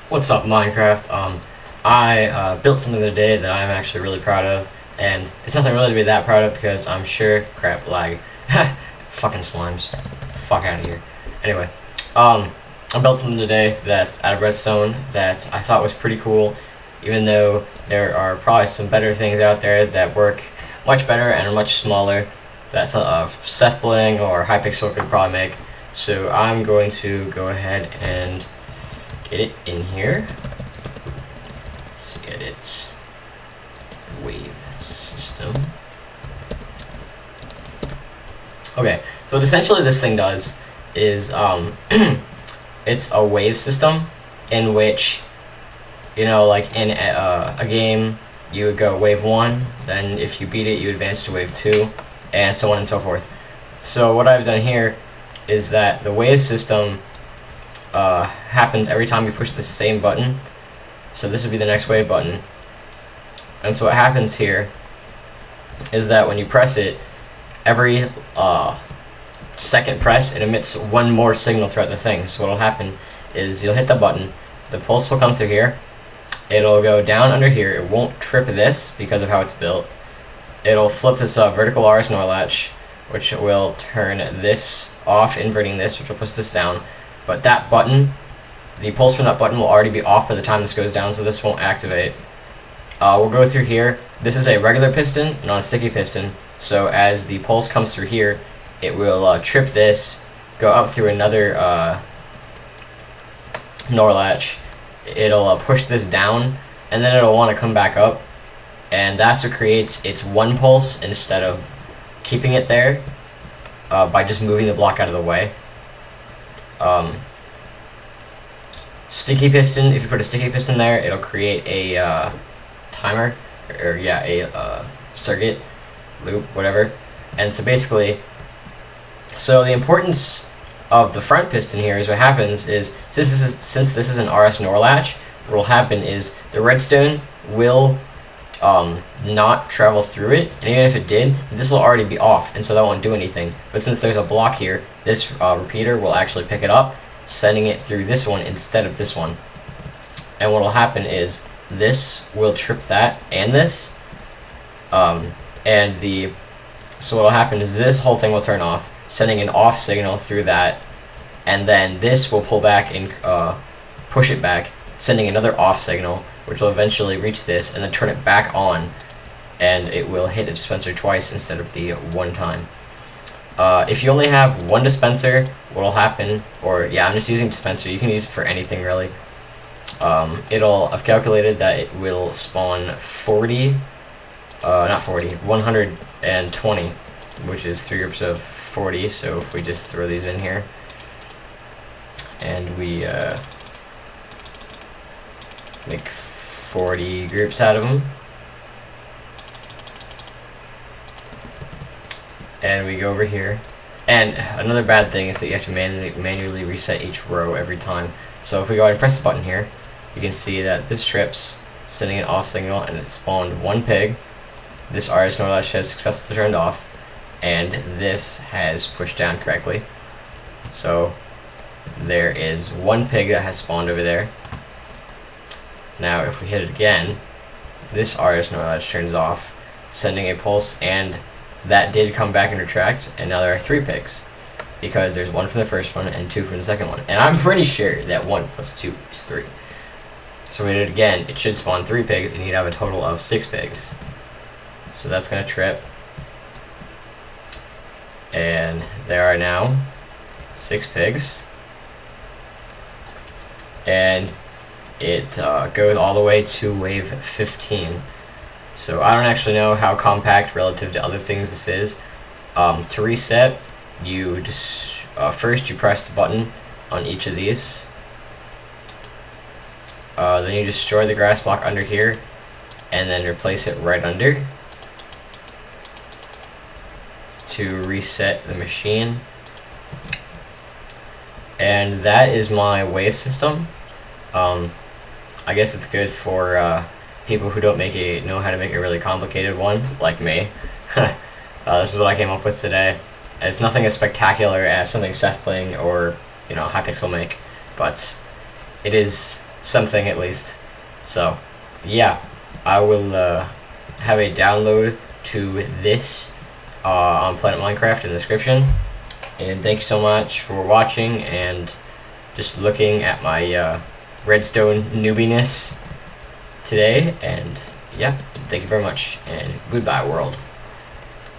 What's up, Minecraft? I built something today that I'm actually really proud of, and it's nothing really to be that proud of because I'm sure, crap, lag, fucking slimes, fuck out of here. Anyway, I built something today that's out of redstone that I thought was pretty cool, even though there are probably some better things out there that work much better and are much smaller that Seth Bling or Hypixel could probably make. So I'm going to go ahead and get it in here. Let's get its wave system. Okay, so what essentially this thing does is it's a wave system in which, you know, like in a game, you would go wave 1, then if you beat it, you advance to wave 2, and so on and so forth. So what I've done here is that the wave system happens every time you push the same button. So this would be the next wave button. And so what happens here is that when you press it, every second press, it emits one more signal throughout the thing. So what will happen is you'll hit the button, the pulse will come through here, it'll go down under here, it won't trip this because of how it's built. It'll flip this vertical RS NOR latch, which will turn this off, inverting this, which will push this down. But that button, the pulse from that button will already be off by the time this goes down, so this won't activate. We'll go through here. This is a regular piston, not a sticky piston. So as the pulse comes through here, it will trip this, go up through another NOR latch. It'll push this down, and then it'll want to come back up. And that's what creates its one pulse instead of keeping it there by just moving the block out of the way. Sticky piston, if you put a sticky piston there, it'll create a timer, or yeah, a circuit, loop, whatever. And so basically, so the importance of the front piston here is what happens is, since this is an RS NOR latch, what will happen is the redstone will not travel through it, and even if it did, this will already be off, and so that won't do anything. But since there's a block here, this repeater will actually pick it up, sending it through this one instead of this one. And what will happen is this will trip that and this, so what will happen is this whole thing will turn off, sending an off signal through that, and then this will pull back and push it back, sending another off signal, which will eventually reach this and then turn it back on, and it will hit a dispenser twice instead of the one time. If you only have one dispenser, what will happen, or yeah, I'm just using dispenser, you can use it for anything really. I've calculated that it will spawn 120, which is 3 groups of 40, so if we just throw these in here, and we make 40 groups out of them, and we go over here. And another bad thing is that you have to manually reset each row every time. So if we go ahead and press the button here, you can see that this trips, sending an off signal, and it spawned one pig. This RS NOR latch has successfully turned off, and this has pushed down correctly. So there is one pig that has spawned over there. Now if we hit it again, this RS NOR latch turns off, sending a pulse, and that did come back and retract, and now there are 3 pigs, because there's 1 from the first one and 2 from the second one. And I'm pretty sure that 1 plus 2 is 3. So we did it again, it should spawn 3 pigs, and you'd have a total of 6 pigs. So that's going to trip. And there are now 6 pigs. And it goes all the way to wave 15. So I don't actually know how compact relative to other things this is. To reset, you just first you press the button on each of these. Then you destroy the grass block under here, and then replace it right under to reset the machine. And that is my wave system. I guess it's good for people who don't know how to make a really complicated one, like me. This is what I came up with today. It's nothing as spectacular as something Seth Bling or Hypixel make, but it is something at least. So, yeah, I will have a download to this on Planet Minecraft in the description. And thank you so much for watching and just looking at my redstone newbiness today. And yeah, thank you very much, and goodbye, world.